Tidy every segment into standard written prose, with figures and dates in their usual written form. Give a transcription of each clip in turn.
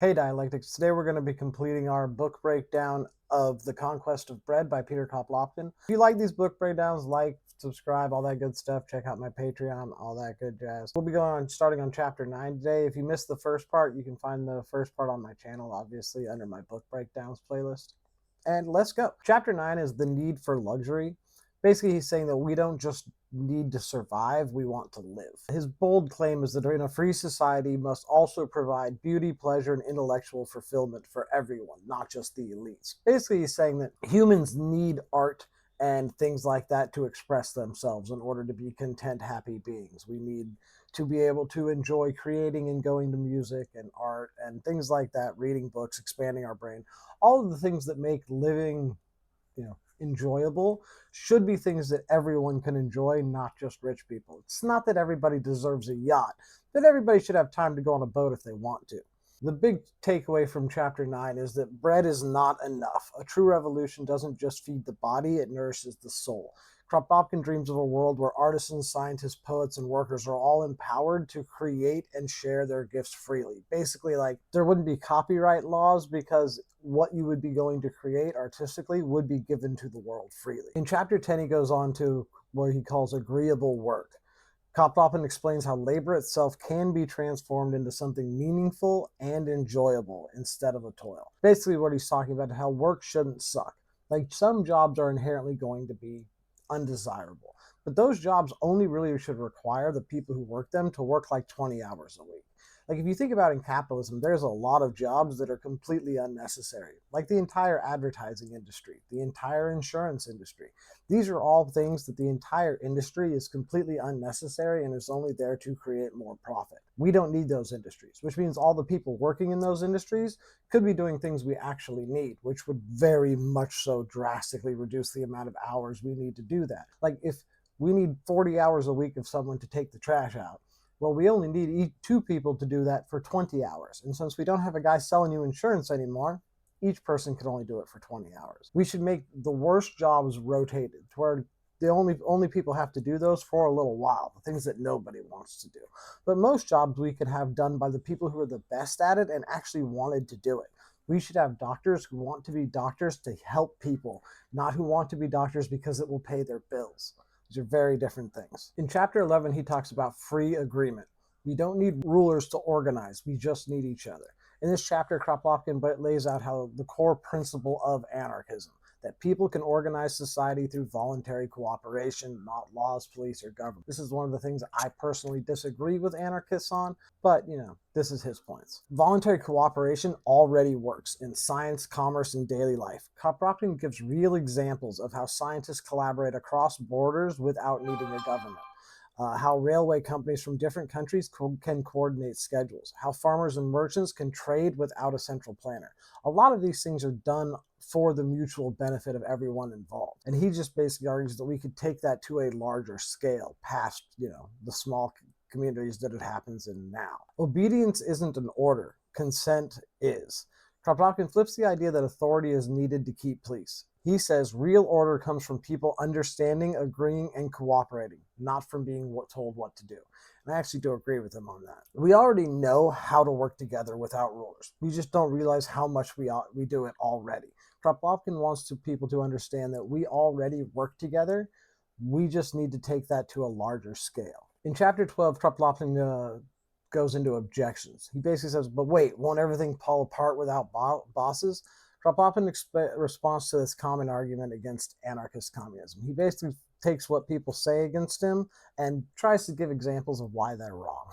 Hey Dialectics, today we're going to be completing our book breakdown of The Conquest of Bread by Peter Koplopkin. If you like these book breakdowns, like, subscribe, all that good stuff, check out my Patreon, all that good jazz. We'll be starting on chapter 9 today. If you missed the first part, you can find the first part on my channel, obviously, under my book breakdowns playlist. And let's go. Chapter 9 is the need for luxury. Basically, he's saying that we don't just need to survive, we want to live. His bold claim is that in a free society must also provide beauty, pleasure, and intellectual fulfillment for everyone, not just the elites. Basically, he's saying that humans need art and things like that to express themselves in order to be content, happy beings. We need to be able to enjoy creating and going to music and art and things like that, reading books, expanding our brain. All of the things that make living, enjoyable should be things that everyone can enjoy, not just rich people. It's not that everybody deserves a yacht, but everybody should have time to go on a boat if they want to. The big takeaway from chapter 9 is that bread is not enough. A true revolution doesn't just feed the body, it nourishes the soul. Kropotkin dreams of a world where artisans, scientists, poets, and workers are all empowered to create and share their gifts freely. Basically, like, there wouldn't be copyright laws because what you would be going to create artistically would be given to the world freely. In chapter 10, he goes on to what he calls agreeable work. Kropotkin explains how labor itself can be transformed into something meaningful and enjoyable instead of a toil. Basically, what he's talking about, how work shouldn't suck. Like, some jobs are inherently going to be undesirable, but those jobs only really should require the people who work them to work like 20 hours a week. Like, if you think about in capitalism, there's a lot of jobs that are completely unnecessary, like the entire advertising industry, the entire insurance industry. These are all things that the entire industry is completely unnecessary and is only there to create more profit. We don't need those industries, which means all the people working in those industries could be doing things we actually need, which would very much so drastically reduce the amount of hours we need to do that. Like, if we need 40 hours a week of someone to take the trash out, well, we only need 2 people to do that for 20 hours. And since we don't have a guy selling you insurance anymore, each person can only do it for 20 hours. We should make the worst jobs rotated to where the only people have to do those for a little while, the things that nobody wants to do. But most jobs we could have done by the people who are the best at it and actually wanted to do it. We should have doctors who want to be doctors to help people, not who want to be doctors because it will pay their bills. These are very different things. In chapter 11, he talks about free agreement. We don't need rulers to organize. We just need each other. In this chapter, Kropotkin lays out how the core principle of anarchism, that people can organize society through voluntary cooperation, not laws, police, or government. This is one of the things I personally disagree with anarchists on, but, this is his points. Voluntary cooperation already works in science, commerce, and daily life. Kropotkin gives real examples of how scientists collaborate across borders without needing a government. How railway companies from different countries can coordinate schedules, how farmers and merchants can trade without a central planner. A lot of these things are done for the mutual benefit of everyone involved. And he just basically argues that we could take that to a larger scale past, the small communities that it happens in now. Obedience isn't an order, consent is. Kropotkin flips the idea that authority is needed to keep peace. He says real order comes from people understanding, agreeing, and cooperating, not from being told what to do. And I actually do agree with him on that. We already know how to work together without rulers. We just don't realize how much we do it already. Kropotkin wants people to understand that we already work together. We just need to take that to a larger scale. In chapter 12, Kropotkin goes into objections. He basically says, but wait, won't everything fall apart without bosses? Kropotkin responds to this common argument against anarchist communism. He basically takes what people say against him and tries to give examples of why they're wrong.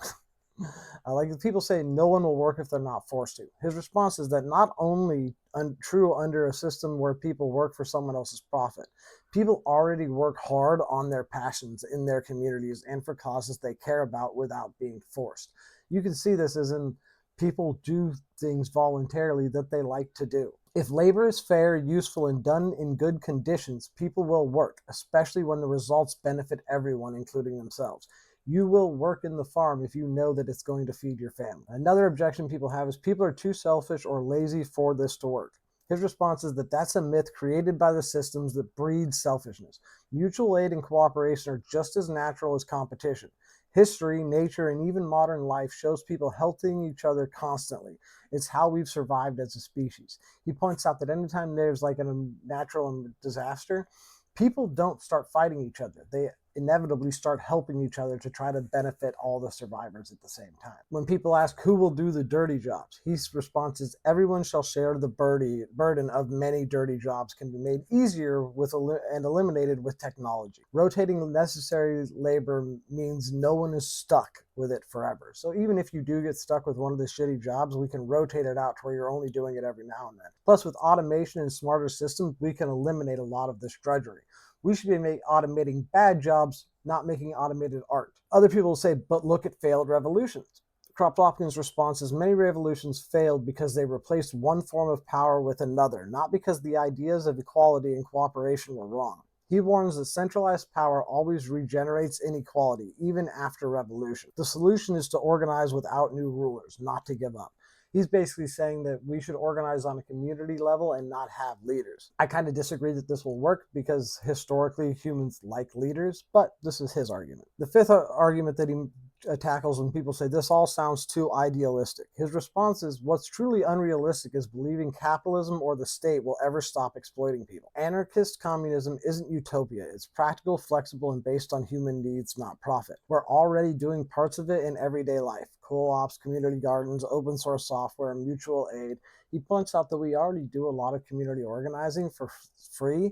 Like, people say no one will work if they're not forced to. His response is that not only true under a system where people work for someone else's profit, people already work hard on their passions in their communities and for causes they care about without being forced. You can see this as in people do things voluntarily that they like to do. If labor is fair, useful, and done in good conditions, people will work, especially when the results benefit everyone, including themselves. You will work in the farm if you know that it's going to feed your family. Another objection people have is people are too selfish or lazy for this to work. His response is that that's a myth created by the systems that breed selfishness. Mutual aid and cooperation are just as natural as competition. History, nature, and even modern life shows people helping each other constantly. It's how we've survived as a species. He points out that anytime there's like a natural disaster, people don't start fighting each other. They inevitably start helping each other to try to benefit all the survivors at the same time. When people ask who will do the dirty jobs, his response is everyone shall share the burden of many dirty jobs can be made easier and eliminated with technology. Rotating necessary labor means no one is stuck with it forever. So even if you do get stuck with one of the shitty jobs, we can rotate it out to where you're only doing it every now and then. Plus, with automation and smarter systems, we can eliminate a lot of this drudgery. We should be automating bad jobs, not making automated art. Other people will say, but look at failed revolutions. Kropotkin's response is many revolutions failed because they replaced one form of power with another, not because the ideas of equality and cooperation were wrong. He warns that centralized power always regenerates inequality, even after revolution. The solution is to organize without new rulers, not to give up. He's basically saying that we should organize on a community level and not have leaders. I kind of disagree that this will work because historically humans like leaders, but this is his argument. The fifth argument that he tackles when people say this all sounds too idealistic. His response is what's truly unrealistic is believing capitalism or the state will ever stop exploiting people. Anarchist communism isn't utopia. It's practical, flexible, and based on human needs, not profit. We're already doing parts of it in everyday life. Co-ops, community gardens, open source software, mutual aid. He points out that we already do a lot of community organizing for free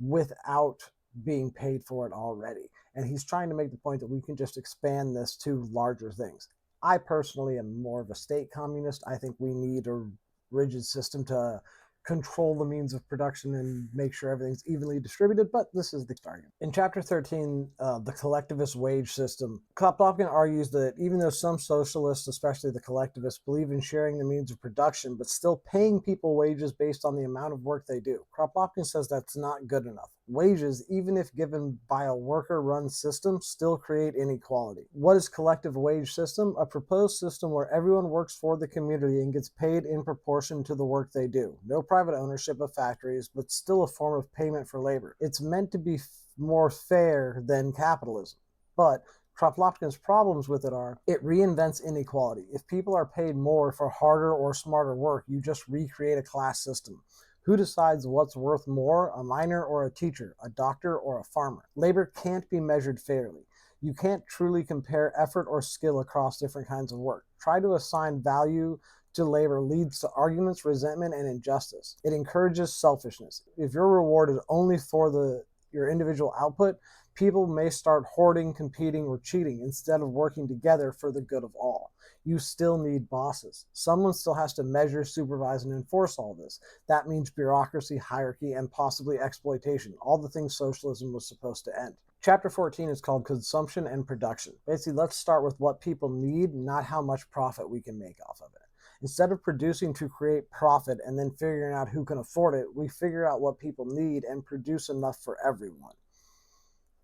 without being paid for it already. And he's trying to make the point that we can just expand this to larger things. I personally am more of a state communist. I think we need a rigid system to control the means of production and make sure everything's evenly distributed, but this is the argument. In chapter 13, the collectivist wage system, Kropotkin argues that even though some socialists, especially the collectivists, believe in sharing the means of production, but still paying people wages based on the amount of work they do, Kropotkin says that's not good enough. Wages, even if given by a worker-run system, still create inequality. What is collective wage system? A proposed system where everyone works for the community and gets paid in proportion to the work they do. No private ownership of factories, but still a form of payment for labor. It's meant to be more fair than capitalism. But Kropotkin's problems with it are, it reinvents inequality. If people are paid more for harder or smarter work, you just recreate a class system. Who decides what's worth more, a miner or a teacher, a doctor or a farmer? Labor can't be measured fairly. You can't truly compare effort or skill across different kinds of work. Try to assign value to labor leads to arguments, resentment, and injustice. It encourages selfishness. If you're rewarded only for your individual output, people may start hoarding, competing, or cheating instead of working together for the good of all. You still need bosses. Someone still has to measure, supervise, and enforce all this. That means bureaucracy, hierarchy, and possibly exploitation, all the things socialism was supposed to end. Chapter 14 is called Consumption and Production. Basically, let's start with what people need, not how much profit we can make off of it. Instead of producing to create profit and then figuring out who can afford it, we figure out what people need and produce enough for everyone.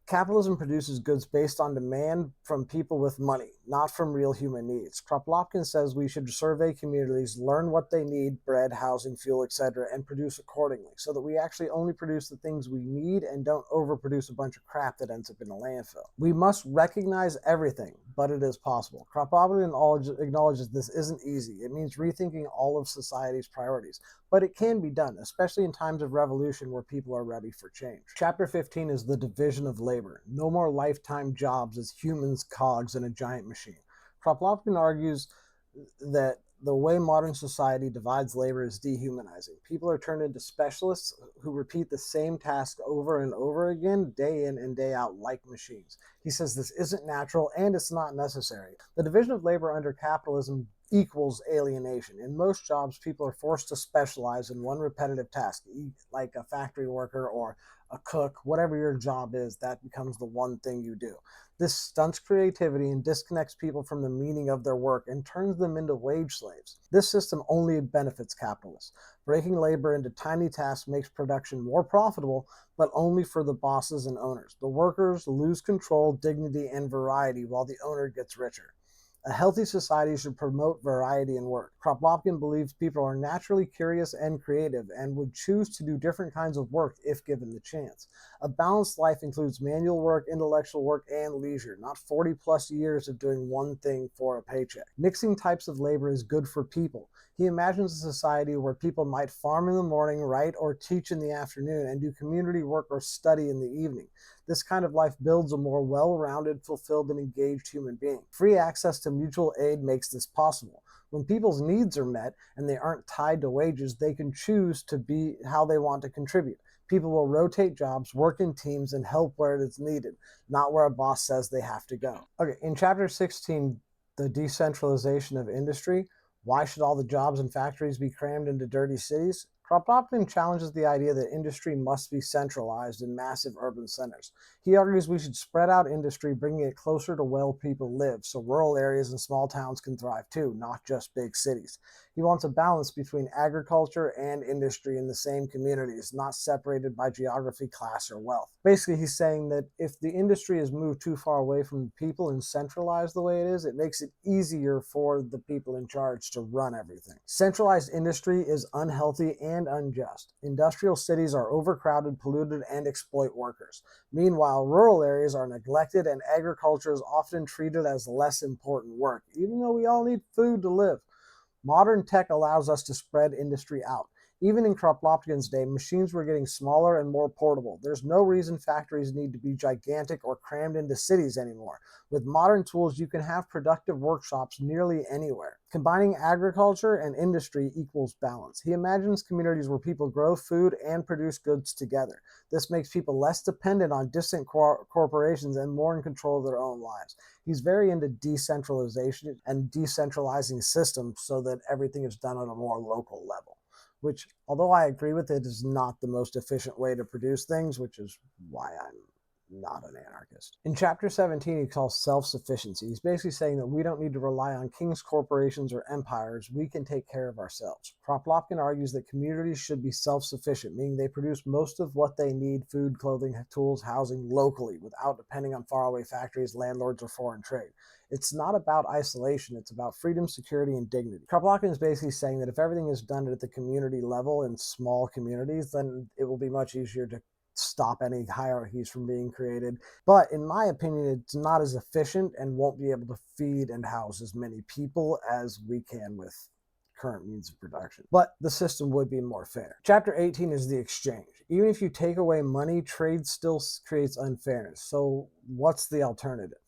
Capitalism produces goods based on demand from people with money, not from real human needs. Kropotkin says we should survey communities, learn what they need, bread, housing, fuel, etc., and produce accordingly, so that we actually only produce the things we need and don't overproduce a bunch of crap that ends up in a landfill. We must recognize everything, but it is possible. Kropotkin acknowledges this isn't easy. It means rethinking all of society's priorities, but it can be done, especially in times of revolution where people are ready for change. Chapter 15 is the division of labor. No more lifetime jobs as humans cogs in a giant machine. Kropotkin argues that the way modern society divides labor is dehumanizing. People are turned into specialists who repeat the same task over and over again, day in and day out, like machines. He says this isn't natural and it's not necessary. The division of labor under capitalism equals alienation. In most jobs, people are forced to specialize in one repetitive task, like a factory worker or a cook, whatever your job is, that becomes the one thing you do. This stunts creativity and disconnects people from the meaning of their work and turns them into wage slaves. This system only benefits capitalists. Breaking labor into tiny tasks makes production more profitable, but only for the bosses and owners. The workers lose control, dignity, and variety while the owner gets richer. A healthy society should promote variety in work. Kropotkin believes people are naturally curious and creative and would choose to do different kinds of work if given the chance. A balanced life includes manual work, intellectual work, and leisure, not 40 plus years of doing one thing for a paycheck. Mixing types of labor is good for people. He imagines a society where people might farm in the morning, write or teach in the afternoon, and do community work or study in the evening. This kind of life builds a more well-rounded, fulfilled, and engaged human being. Free access to mutual aid makes this possible. When people's needs are met and they aren't tied to wages, they can choose to be how they want to contribute. People will rotate jobs, work in teams, and help where it is needed, not where a boss says they have to go. Okay, in chapter 16, the decentralization of industry, why should all the jobs and factories be crammed into dirty cities? Kropotkin challenges the idea that industry must be centralized in massive urban centers. He argues we should spread out industry, bringing it closer to where people live, so rural areas and small towns can thrive too, not just big cities. He wants a balance between agriculture and industry in the same communities, not separated by geography, class, or wealth. Basically, he's saying that if the industry is moved too far away from people and centralized the way it is, it makes it easier for the people in charge to run everything. Centralized industry is unhealthy and unjust. Industrial cities are overcrowded, polluted, and exploit workers. Meanwhile, rural areas are neglected and agriculture is often treated as less important work, even though we all need food to live. Modern tech allows us to spread industry out. Even in Kropotkin's day, machines were getting smaller and more portable. There's no reason factories need to be gigantic or crammed into cities anymore. With modern tools, you can have productive workshops nearly anywhere. Combining agriculture and industry equals balance. He imagines communities where people grow food and produce goods together. This makes people less dependent on distant corporations and more in control of their own lives. He's very into decentralization and decentralizing systems so that everything is done on a more local level, which, although I agree with it, is not the most efficient way to produce things, which is why I'm not an anarchist. In chapter 17, he calls self-sufficiency. He's basically saying that we don't need to rely on kings, corporations, or empires. We can take care of ourselves. Kropotkin argues that communities should be self-sufficient, meaning they produce most of what they need, food, clothing, tools, housing, locally, without depending on faraway factories, landlords, or foreign trade. It's not about isolation, it's about freedom, security, and dignity. Kropotkin is basically saying that if everything is done at the community level in small communities, then it will be much easier to stop any hierarchies from being created. But in my opinion, it's not as efficient and won't be able to feed and house as many people as we can with current means of production. But the system would be more fair. Chapter 18 is the exchange. Even if you take away money, trade still creates unfairness. So what's the alternative?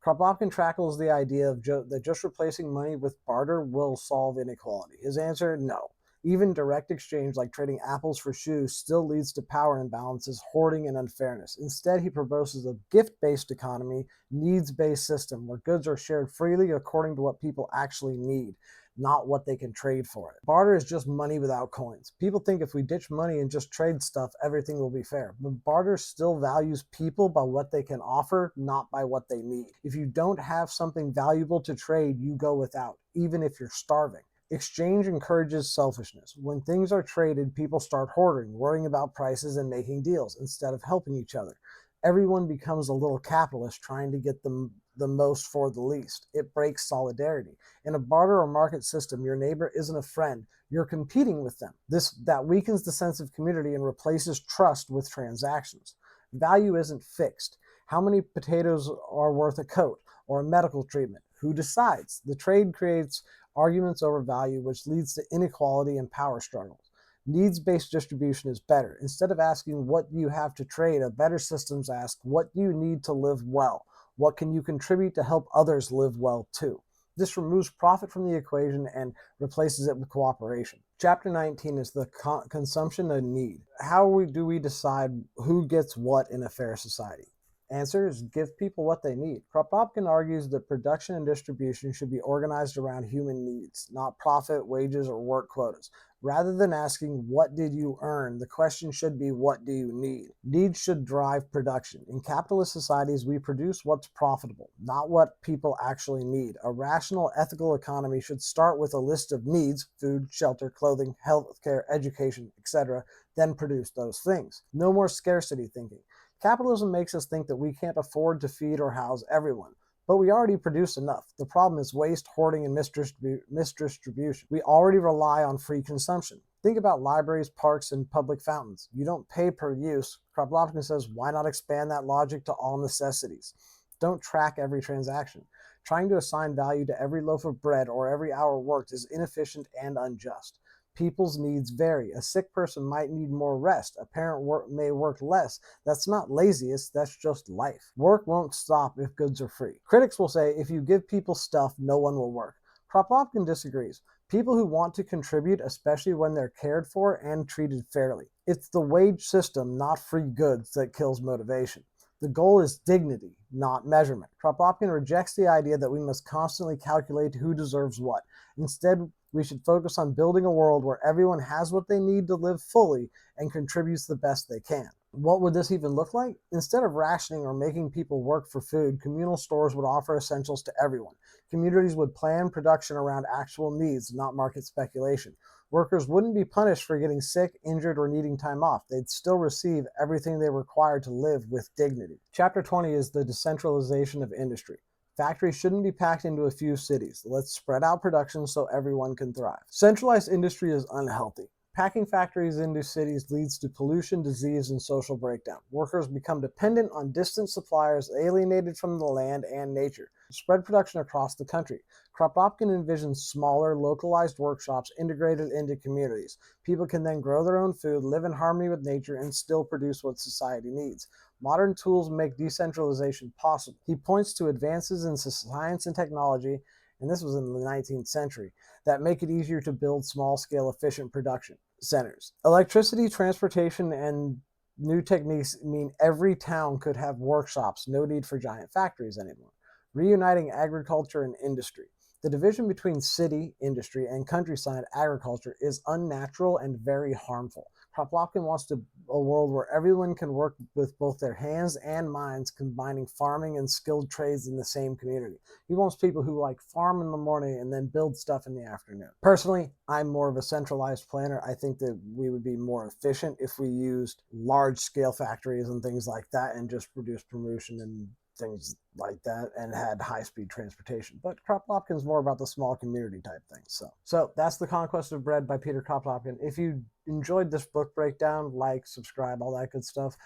Kropotkin tackles the idea of that just replacing money with barter will solve inequality. His answer, no. Even direct exchange, like trading apples for shoes, still leads to power imbalances, hoarding, and unfairness. Instead, he proposes a gift-based economy, needs-based system, where goods are shared freely according to what people actually need, not what they can trade for it. Barter is just money without coins. People think if we ditch money and just trade stuff, everything will be fair. But barter still values people by what they can offer, not by what they need. If you don't have something valuable to trade, you go without, even if you're starving. Exchange encourages selfishness. When things are traded, people start hoarding, worrying about prices and making deals instead of helping each other. Everyone becomes a little capitalist trying to get the most for the least. It breaks solidarity. In a barter or market system, your neighbor isn't a friend. You're competing with them. That weakens the sense of community and replaces trust with transactions. Value isn't fixed. How many potatoes are worth a coat or a medical treatment? Who decides? The trade creates arguments over value, which leads to inequality and power struggles. Needs-based distribution is better. Instead of asking what you have to trade, a better systems ask what you need to live well. What can you contribute to help others live well too? This removes profit from the equation and replaces it with cooperation. Chapter 19 is the consumption of need. How do we decide who gets what in a fair society? Answer is give people what they need. Kropotkin argues that production and distribution should be organized around human needs, not profit, wages, or work quotas. Rather than asking, what did you earn? The question should be, what do you need? Needs should drive production. In capitalist societies, we produce what's profitable, not what people actually need. A rational, ethical economy should start with a list of needs, food, shelter, clothing, healthcare, education, etc., then produce those things. No more scarcity thinking. Capitalism makes us think that we can't afford to feed or house everyone. But we already produce enough. The problem is waste, hoarding, and misdistribution. We already rely on free consumption. Think about libraries, parks, and public fountains. You don't pay per use. Kropotkin says, why not expand that logic to all necessities? Don't track every transaction. Trying to assign value to every loaf of bread or every hour worked is inefficient and unjust. People's needs vary. A sick person might need more rest. A parent may work less. That's not laziness, that's just life. Work won't stop if goods are free. Critics will say if you give people stuff, no one will work. Kropotkin disagrees. People who want to contribute, especially when they're cared for and treated fairly. It's the wage system, not free goods, that kills motivation. The goal is dignity, not measurement. Kropotkin rejects the idea that we must constantly calculate who deserves what. Instead, we should focus on building a world where everyone has what they need to live fully and contributes the best they can. What would this even look like? Instead of rationing or making people work for food, communal stores would offer essentials to everyone. Communities would plan production around actual needs, not market speculation. Workers wouldn't be punished for getting sick, injured, or needing time off. They'd still receive everything they require to live with dignity. Chapter 20 is the decentralization of industry. Factories shouldn't be packed into a few cities. Let's spread out production so everyone can thrive. Centralized industry is unhealthy. Packing factories into cities leads to pollution, disease, and social breakdown. Workers become dependent on distant suppliers, alienated from the land and nature. Spread production across the country. Kropotkin envisions smaller, localized workshops integrated into communities. People can then grow their own food, live in harmony with nature, and still produce what society needs. Modern tools make decentralization possible. He points to advances in science and technology, and this was in the 19th century, that make it easier to build small-scale, efficient production centers. Electricity, transportation, and new techniques mean every town could have workshops, no need for giant factories anymore. Reuniting agriculture and industry. The division between city, industry, and countryside agriculture is unnatural and very harmful. Kropotkin wants a world where everyone can work with both their hands and minds, combining farming and skilled trades in the same community. He wants people who farm in the morning and then build stuff in the afternoon. Personally, I'm more of a centralized planner. I think that we would be more efficient if we used large-scale factories and things like that and just produced promotion and things like that and had high-speed transportation. But Kropotkin's more about the small community type things. So that's The Conquest of Bread by Peter Kropotkin. If you enjoyed this book breakdown, subscribe, all that good stuff.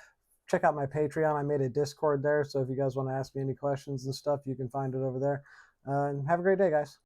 Check out my Patreon. I made a Discord there, so if you guys want to ask me any questions and stuff, you can find it over there. And have a great day, guys.